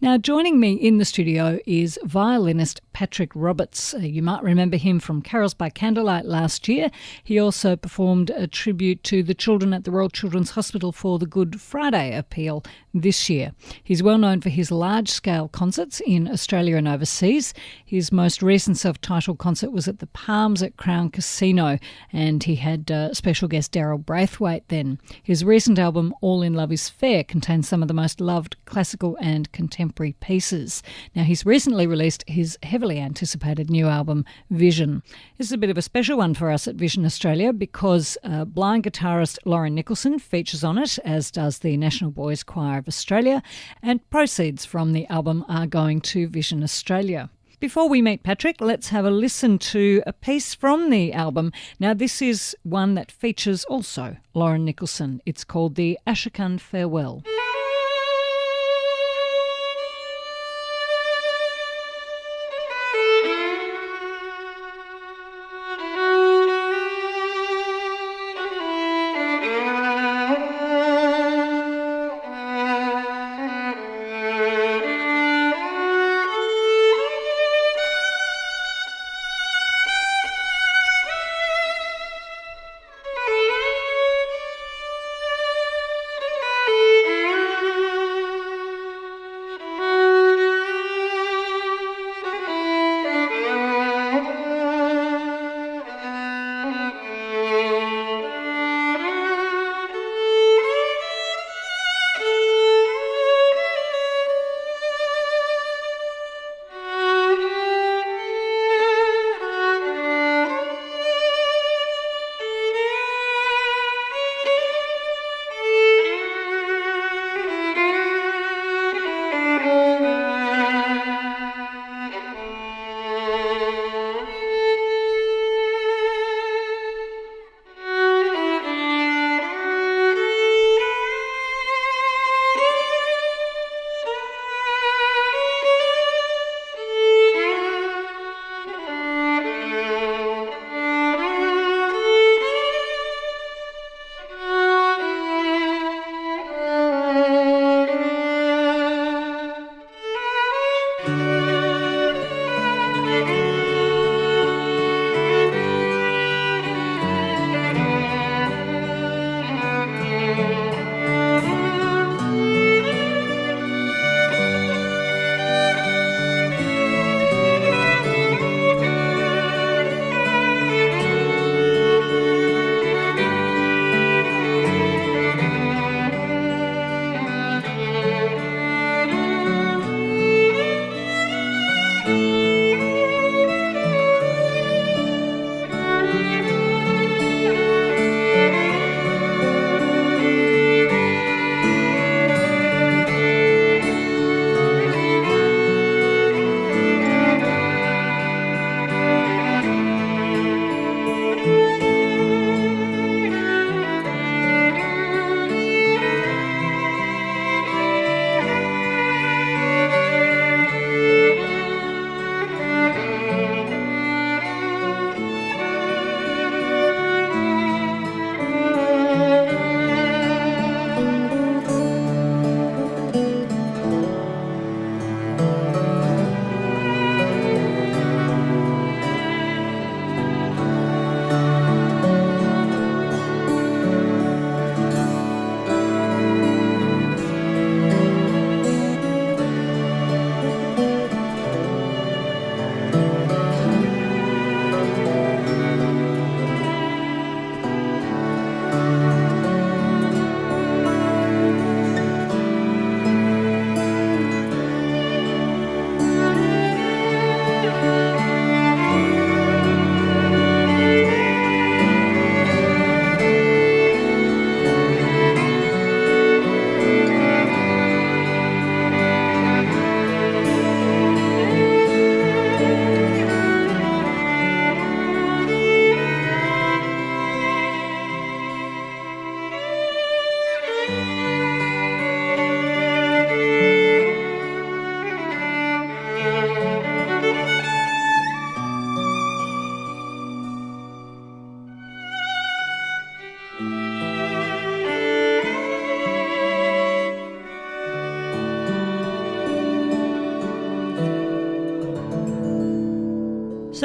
Now, joining me in the studio is violinist Patrick Roberts. You might remember him from Carols by Candlelight last year. He also performed a tribute to the children at the Royal Children's Hospital for the Good Friday appeal this year. He's well known for his large-scale concerts in Australia and overseas. His most recent self-titled concert was at the Palms at Crown Casino, and he had special guest Daryl Braithwaite then. His recent album, All in Love is Fair, contains some of the most loved classical and contemporary pieces. Now, he's recently released his heavily anticipated new album, Vision. This is a bit of a special one for us at Vision Australia because blind guitarist Lauren Nicholson features on it, as does the National Boys Choir of Australia, and proceeds from the album are going to Vision Australia. Before we meet Patrick, let's have a listen to a piece from the album. Now, this is one that features also Lauren Nicholson. It's called the Ashokan Farewell.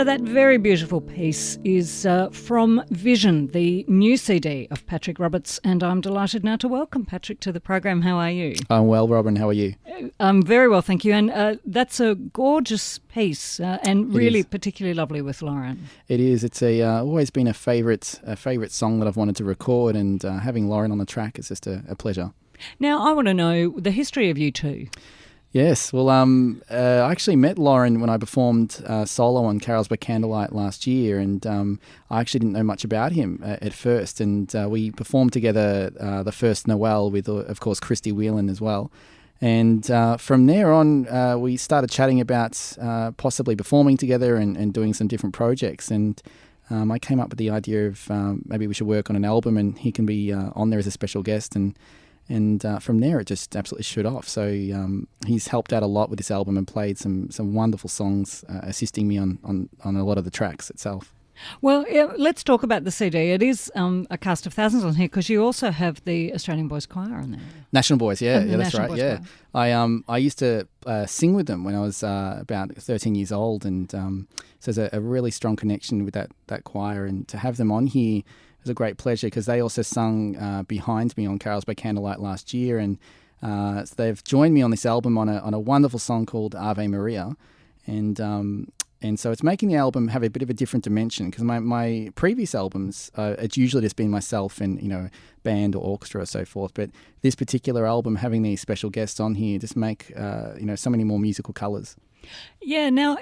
So that very beautiful piece is from Vision, the new CD of Patrick Roberts, and I'm delighted now to welcome Patrick to the program. How are you? I'm well, Robin. How are you? I'm very well, thank you. And that's a gorgeous piece and really particularly lovely with Lauren. It is. It's always been a favourite song that I've wanted to record, and having Lauren on the track is just a pleasure. Now, I want to know the history of you two. Yes, well, I actually met Lauren when I performed solo on Carols by Candlelight last year, and I actually didn't know much about him at first, and we performed together the first Noel with, of course, Christy Violin as well. And from there on, we started chatting about possibly performing together and doing some different projects, and I came up with the idea of maybe we should work on an album and he can be on there as a special guest, and from there, it just absolutely shoot off. So he's helped out a lot with this album and played some wonderful songs, assisting me on a lot of the tracks itself. Well, let's talk about the CD. It is a cast of thousands on here because you also have the Australian Boys Choir on there. National Boys, yeah, that's National right. Boys Yeah, Choir. I used to sing with them when I was about 13 years old, and so there's a really strong connection with that choir, and to have them on here it was a great pleasure because they also sung behind me on Carols by Candlelight last year, and so they've joined me on this album on a wonderful song called Ave Maria, and so it's making the album have a bit of a different dimension because my previous albums it's usually just been myself and band or orchestra or so forth, but this particular album having these special guests on here just make so many more musical colours. Yeah. Now,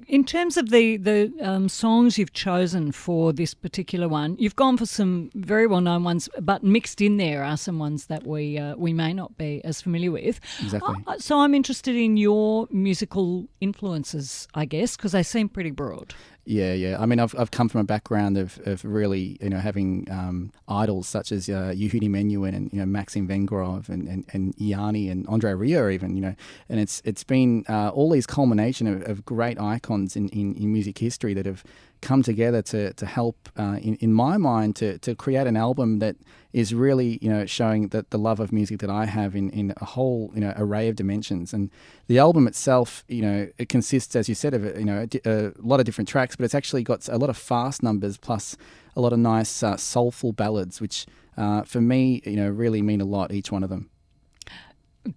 in terms of the songs you've chosen for this particular one, you've gone for some very well-known ones, but mixed in there are some ones that we may not be as familiar with. Exactly. So I'm interested in your musical influences, I guess, because they seem pretty broad. Yeah. I mean, I've come from a background of really having idols such as Yehudi Menuhin and Maxim Vengrov and Yanni and Andre Rieu even and it's been all these culmination of great icons in music history that have come together to help in my mind to create an album that is really showing that the love of music that I have in a whole array of dimensions. And the album itself it consists, as you said, of a lot of different tracks, but it's actually got a lot of fast numbers plus a lot of nice soulful ballads, which for me really mean a lot, each one of them.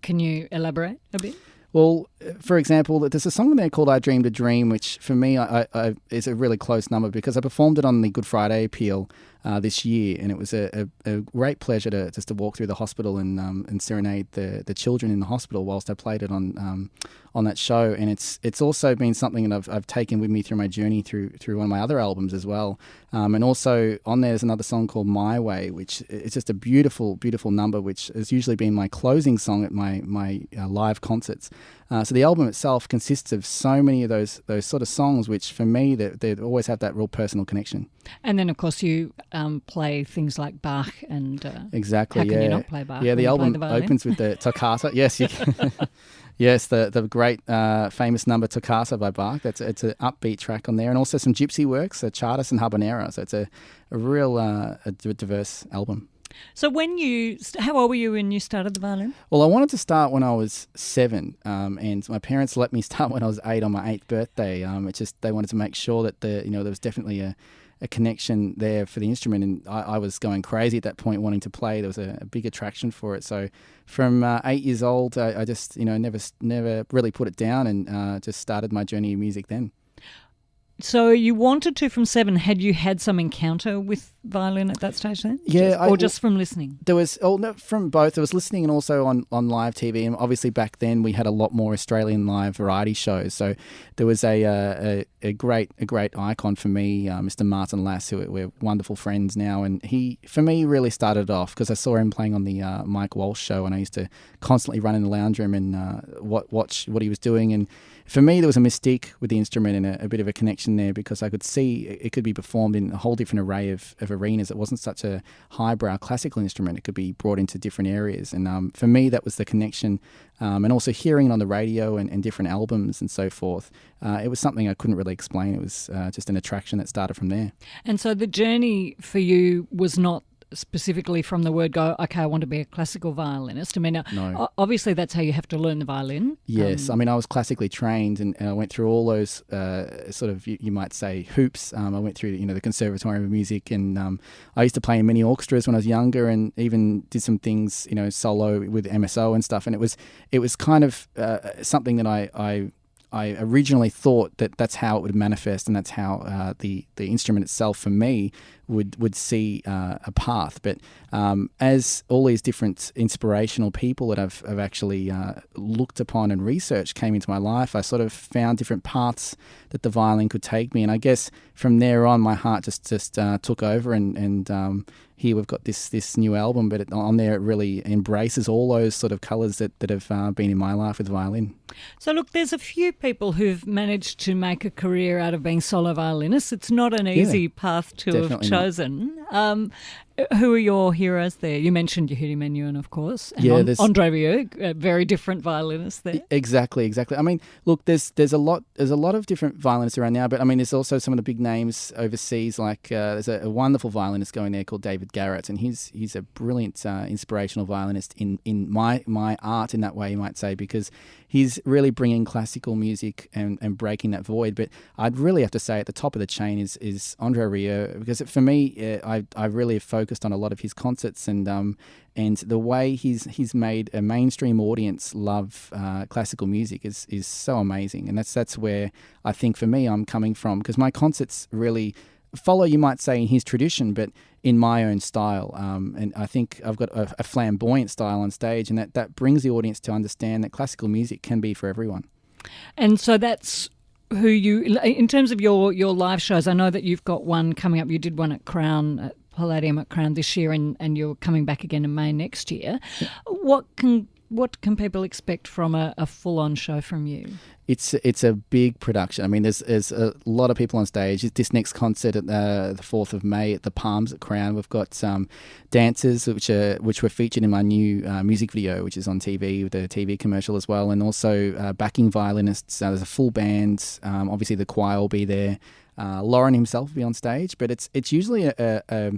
Can you elaborate a bit? Well, for example, there's a song in there called I Dreamed a Dream, which for me I is a really close number because I performed it on the Good Friday appeal this year, and it was a great pleasure to walk through the hospital and serenade the children in the hospital whilst I played it on that show. And it's also been something that I've taken with me through my journey through one of my other albums as well. And also on there's another song called My Way, which is just a beautiful, beautiful number, which has usually been my closing song at my live concerts. So the album itself consists of so many of those sort of songs, which for me they always have that real personal connection. And then, of course, you play things like Bach and exactly. How can you not play Bach? Yeah, the album violin? opens with the Toccata. Yes, you can. Yes, the great famous number Toccata by Bach. It's an upbeat track on there, and also some gypsy works, Chardas and Habanera. So it's a real diverse album. So how old were you when you started the violin? Well, I wanted to start when I was 7, and my parents let me start when I was 8 on my 8th birthday. It's just they wanted to make sure that there was definitely a connection there for the instrument, and I was going crazy at that point wanting to play. There was a big attraction for it. So from 8 years old, I just never really put it down, and just started my journey in music then. So you wanted to from 7. Had you had some encounter with violin at that stage then? Yeah. Just from listening? There was from both. There was listening and also on live TV. And obviously back then we had a lot more Australian live variety shows. So there was a great icon for me, Mr. Martin Lass, who we're wonderful friends now. And he, for me, really started off because I saw him playing on the Mike Walsh show, and I used to constantly run in the lounge room and watch what he was doing. And for me, there was a mystique with the instrument and a bit of a connection there because I could see it could be performed in a whole different array of arenas. It wasn't such a highbrow classical instrument. It could be brought into different areas. And for me, that was the connection. And also hearing it on the radio and different albums and so forth. It was something I couldn't really explain. It was just an attraction that started from there. And so the journey for you was not specifically from the word go, okay, I want to be a classical violinist? I mean, No. Obviously that's how you have to learn the violin. Yes, I mean, I was classically trained, and I went through all those sort of, you might say, hoops. I went through, the Conservatorium of Music, and I used to play in many orchestras when I was younger, and even did some things, solo with MSO and stuff. And it was kind of something that I originally thought that that's how it would manifest, and that's how the instrument itself for me would see a path. But as all these different inspirational people that I've actually looked upon and researched came into my life, I sort of found different paths that the violin could take me. And I guess from there on, my heart just took over, and here we've got this new album, but on there it really embraces all those sort of colours that have been in my life with violin. So look, there's a few people who've managed to make a career out of being solo violinists. It's not an easy path to have chosen. Who are your heroes there? You mentioned Yehudi Menuhin, of course, and Andre Rieu, a very different violinist there. Exactly. I mean, look, there's a lot of different violinists around now, but I mean, there's also some of the big names overseas. Like there's a wonderful violinist going there called David Garrett, and he's a brilliant inspirational violinist in my art in that way, you might say, because he's really bringing classical music and breaking that void. But I'd really have to say at the top of the chain is Andre Rieu, because for me, I really have focused on a lot of his concerts, and the way he's made a mainstream audience love classical music is so amazing. And that's where I think for me I'm coming from, because my concerts really follow, you might say, in his tradition, but in my own style. And I think I've got a flamboyant style on stage, and that brings the audience to understand that classical music can be for everyone. And so that's who you, in terms of your live shows, I know that you've got one coming up. You did one at Crown, Palladium at Crown this year, and you're coming back again in May next year. Yeah. What can people expect from a full-on show from you? It's a big production. I mean, there's a lot of people on stage. This next concert at the 4th of May at the Palms at Crown, we've got dancers which were featured in my new music video, which is on TV with a TV commercial as well, and also backing violinists. There's a full band. Obviously, the choir will be there. Lauren himself will be on stage, but it's usually a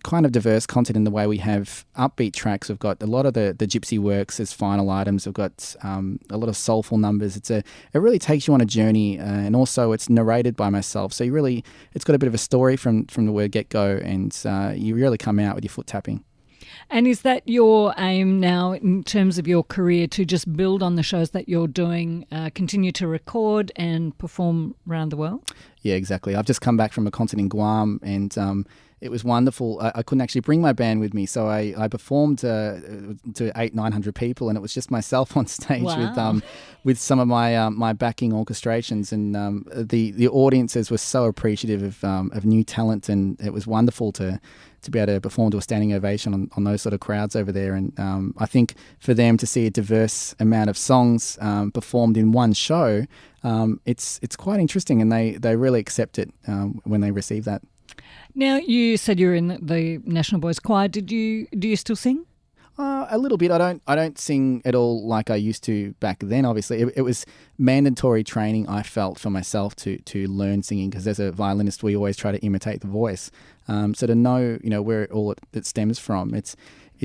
kind of diverse content in the way we have upbeat tracks. We've got a lot of the gypsy works as final items. We've got a lot of soulful numbers. It really takes you on a journey, and also it's narrated by myself. So it's got a bit of a story from the word get-go, and you really come out with your foot tapping. And is that your aim now in terms of your career, to just build on the shows that you're doing, continue to record and perform around the world? Yeah, exactly. I've just come back from a concert in Guam, and it was wonderful. I couldn't actually bring my band with me, so I performed to 800-900 people, and it was just myself on stage. Wow. with some of my backing orchestrations, and the audiences were so appreciative of new talent, and it was wonderful to be able to perform to a standing ovation on those sort of crowds over there. And I think for them to see a diverse amount of songs performed in one show, it's quite interesting, and they really accept it when they receive that. Now, you said you're in the National Boys Choir. Do you still sing? A little bit. I don't sing at all like I used to back then. Obviously, it was mandatory training I felt for myself to learn singing, because as a violinist, we always try to imitate the voice. So to know where it stems from, it's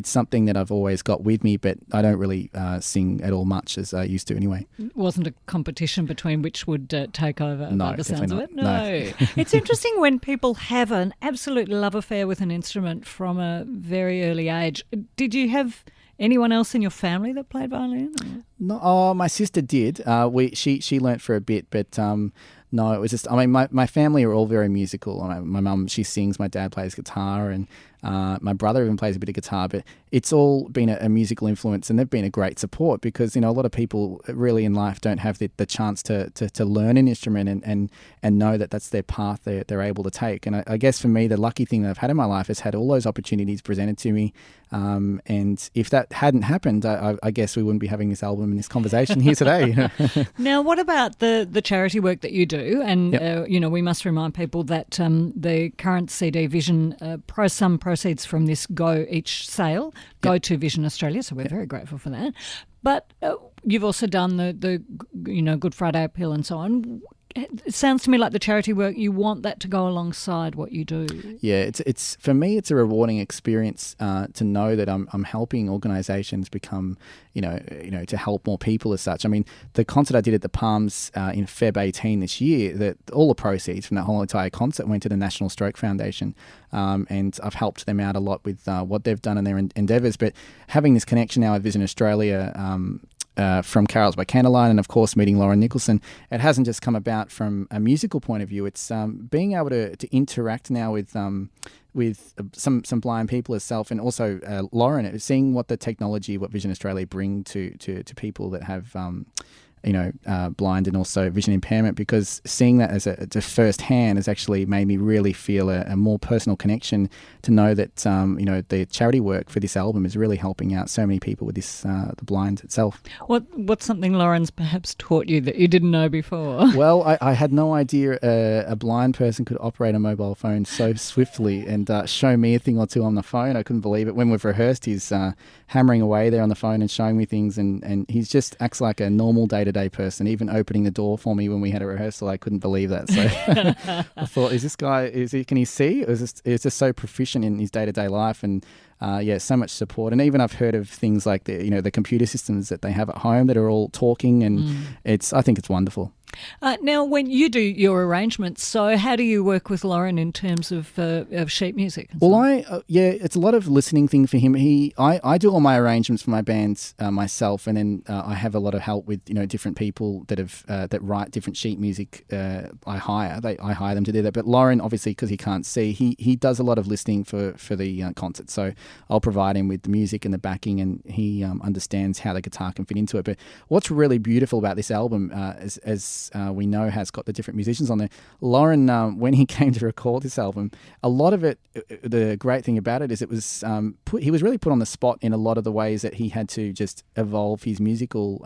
something that I've always got with me, but I don't really sing at all much as I used to anyway. It wasn't a competition between which would take over, by the sounds of it? No. It's interesting when people have an absolute love affair with an instrument from a very early age. Did you have anyone else in your family that played violin? No, my sister did. She learnt for a bit, but no, it was just, I mean, my family are all very musical. My mum, she sings, my dad plays guitar, and my brother even plays a bit of guitar, but it's all been a musical influence, and they've been a great support, because, a lot of people really in life don't have the chance to learn an instrument and know that that's their path they're able to take. And I guess for me, the lucky thing that I've had in my life is had all those opportunities presented to me. And if that hadn't happened, I guess we wouldn't be having this album and this conversation here today. Now, what about the charity work that you do? And, yep. We must remind people that the current CD Vision, some proceeds from this go each sale, go to Vision Australia. So we're very grateful for that. But you've also done the Good Friday Appeal and so on. it sounds to me like the charity work, you want that to go alongside what you do. Yeah, it's for me, it's a rewarding experience to know that I'm helping organisations become, to help more people as such. I mean, the concert I did at the Palms in Feb 18 this year, that all the proceeds from that whole entire concert went to the National Stroke Foundation, and I've helped them out a lot with what they've done in their endeavours. But having this connection now with Vision Australia, from Carols by Candlelight, and of course meeting Lauren Nicholson, it hasn't just come about from a musical point of view. It's being able to interact now with some blind people herself, and also Lauren, seeing what the technology, what Vision Australia bring to people that have blind and also vision impairment, because seeing that as a first hand has actually made me really feel a more personal connection to know that the charity work for this album is really helping out so many people with this the blind itself. What's something Lauren's perhaps taught you that you didn't know before? Well, I had no idea a blind person could operate a mobile phone so swiftly and show me a thing or two on the phone. I couldn't believe it. When we've rehearsed, he's hammering away there on the phone and showing me things, and he just acts like a normal day-to-day person, even opening the door for me when we had a rehearsal. I couldn't believe that. So I thought, is this guy, can he see? Is just so proficient in his day-to-day life, and so much support. And even I've heard of things like the computer systems that they have at home that are all talking, and I think it's wonderful. Now, when you do your arrangements, so how do you work with Lauren in terms of sheet music? Well, it's a lot of listening thing for him. I do all my arrangements for my bands myself, and then I have a lot of help with different people that write different sheet music. I hire them to do that. But Lauren, obviously, because he can't see, he does a lot of listening for the concert. So I'll provide him with the music and the backing, and he understands how the guitar can fit into it. But what's really beautiful about this album, as we know, has got the different musicians on there. Lauren, when he came to record this album, a lot of it, the great thing about it is it was he was really put on the spot in a lot of the ways that he had to just evolve his musical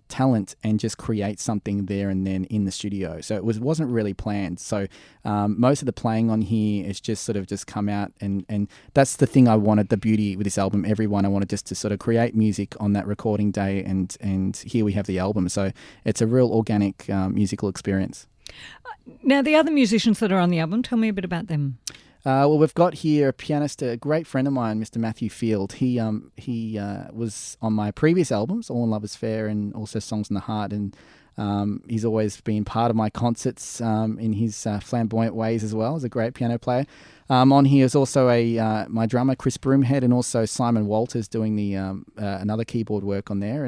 talent and just create something there and then in the studio. So it wasn't really planned. So most of the playing on here is just sort of just come out, and that's the thing I wanted, the beauty with this album. Everyone, I wanted just to sort of create music on that recording day, and here we have the album. So it's a real organic musical experience. Now, the other musicians that are on the album, tell me a bit about them. Well, we've got here a pianist, a great friend of mine, Mr. Matthew Field. He was on my previous albums, All in Love is Fair and also Songs in the Heart, and he's always been part of my concerts in his flamboyant ways as well. He's a great piano player. On here is also my drummer, Chris Broomhead, and also Simon Walters doing the another keyboard work on there,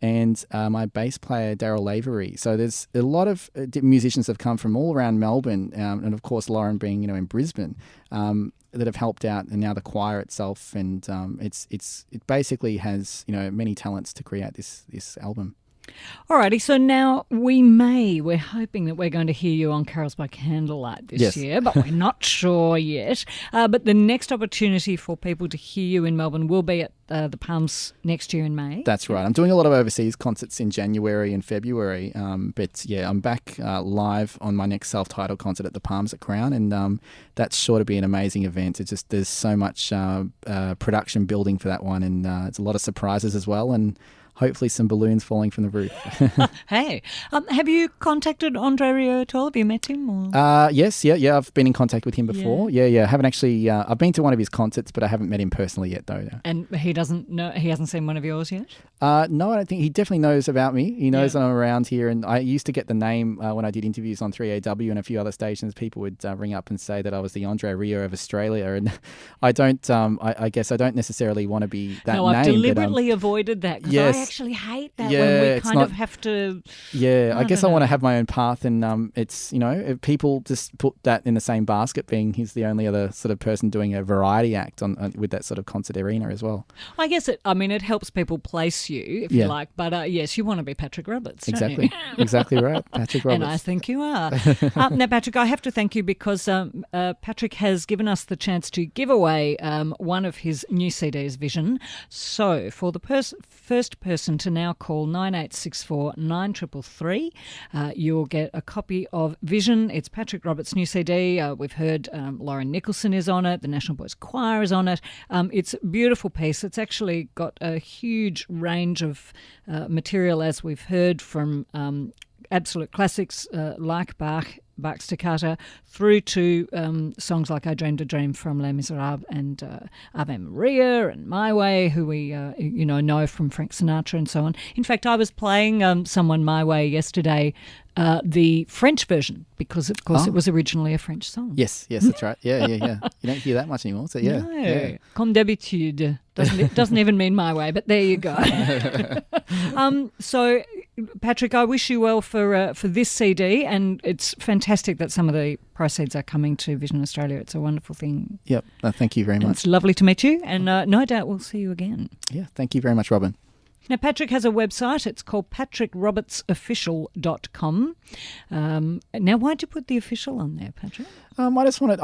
and my bass player, Daryl Lavery. So there's a lot of musicians that have come from all around Melbourne, and of course Lauren being in Brisbane, that have helped out, and now the choir itself, and it basically has many talents to create this album. Alrighty, so now we're hoping that we're going to hear you on Carols by Candlelight this year, but we're not sure yet. But the next opportunity for people to hear you in Melbourne will be at the Palms next year in May. That's right. I'm doing a lot of overseas concerts in January and February, but I'm back live on my next self-titled concert at the Palms at Crown, and that's sure to be an amazing event. It's just there's so much production building for that one, and it's a lot of surprises as well, and hopefully some balloons falling from the roof. Hey, have you contacted Andre Rieu at all? Have you met him? Or? Yes, yeah. I've been in contact with him before. Yeah. I haven't actually. I've been to one of his concerts, but I haven't met him personally yet, though. And he doesn't know. He hasn't seen one of yours yet. No, I don't think he definitely knows about me. He knows that I'm around here, and I used to get the name when I did interviews on 3AW and a few other stations. People would ring up and say that I was the Andre Rieu of Australia, and I don't. I guess I don't necessarily want to be that name. No, I've deliberately avoided that because I actually hate that when we kind of have to. Yeah, I guess I want to have my own path, and it's if people just put that in the same basket, being he's the only other sort of person doing a variety act on with that sort of concert arena as well. I guess it helps people place you, if you like, but yes, you want to be Patrick Roberts, exactly. Don't you? Exactly right, Patrick Roberts. And I think you are. Now, Patrick, I have to thank you because Patrick has given us the chance to give away one of his new CDs, Vision. So for the first person to now call 9864 9333, you'll get a copy of Vision. It's Patrick Roberts' new CD. We've heard Lauren Nicholson is on it. The National Boys Choir is on it. It's a beautiful piece. It's actually got a huge range of material, as we've heard from absolute classics like Bach's Toccata, through to songs like I Dreamed a Dream from Les Miserables and Ave Maria and My Way, who we know from Frank Sinatra and so on. In fact, I was playing someone My Way yesterday, the French version, because of course it was originally a French song. Yes, that's right. Yeah. You don't hear that much anymore. So yeah, no, comme d'habitude. Doesn't even mean my way, but there you go. So, Patrick, I wish you well for this CD, and it's fantastic that some of the proceeds are coming to Vision Australia. It's a wonderful thing. Yep. Thank you very much. It's lovely to meet you, and no doubt we'll see you again. Yeah. Thank you very much, Robin. Now, Patrick has a website. It's called patrickrobertsofficial.com. Now, why'd you put the official on there, Patrick? I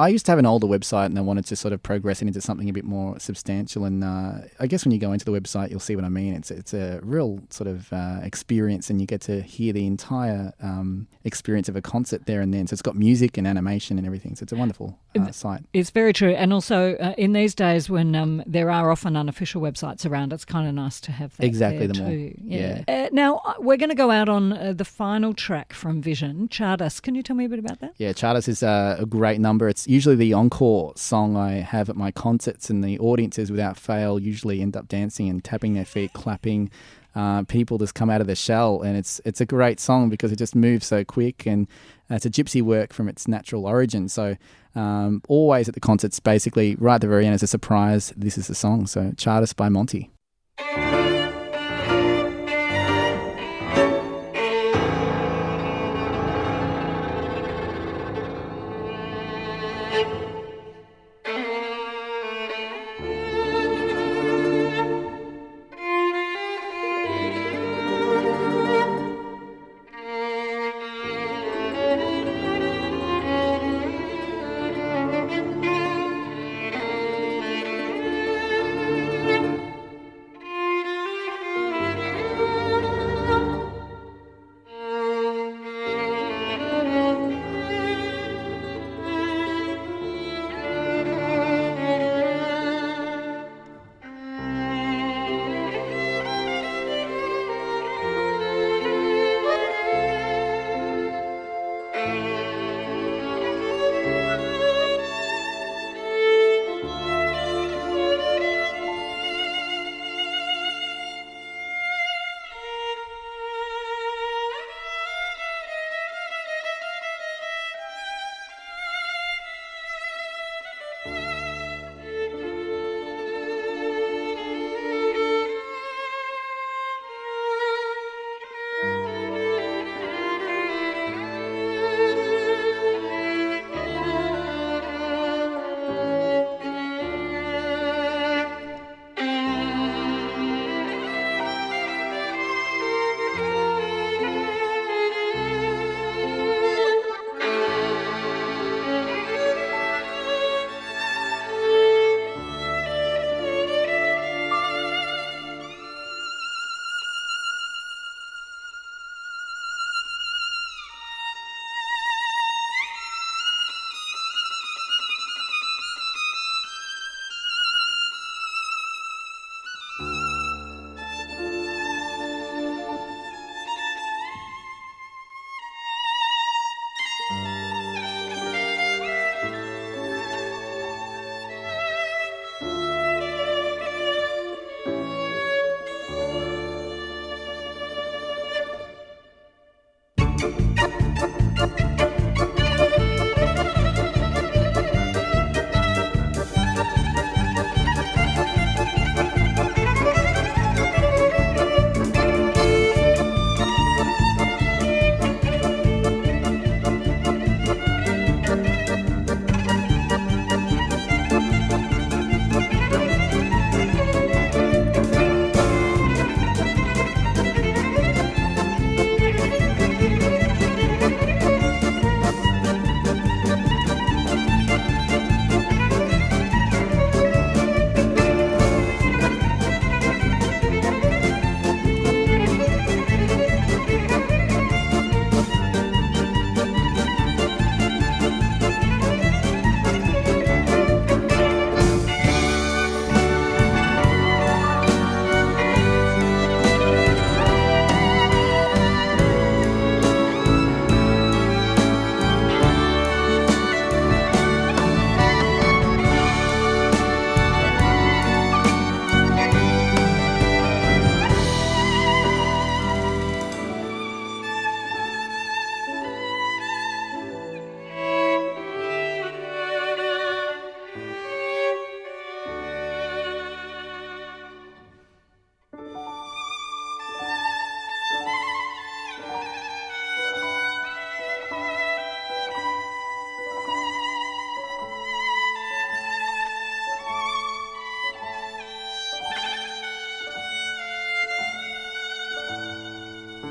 used to have an older website, and I wanted to sort of progress it into something a bit more substantial. And I guess when you go into the website, you'll see what I mean. It's a real sort of experience, and you get to hear the entire experience of a concert there and then. So it's got music and animation and everything. So it's a wonderful site. It's very true. And also, in these days when there are often unofficial websites around, it's kind of nice to have that. Exactly, there the more. too. Yeah. Now, we're going to go out on the final track from Vision, Chardas. Can you tell me a bit about that? Yeah, Chardas is a great number. It's usually the encore song I have at my concerts, and the audiences, without fail, usually end up dancing and tapping their feet, clapping. People just come out of their shell, and it's a great song because it just moves so quick, and it's a gypsy work from its natural origin. So always at the concerts, basically right at the very end as a surprise, this is the song. So Chardas by Monty.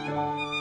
you.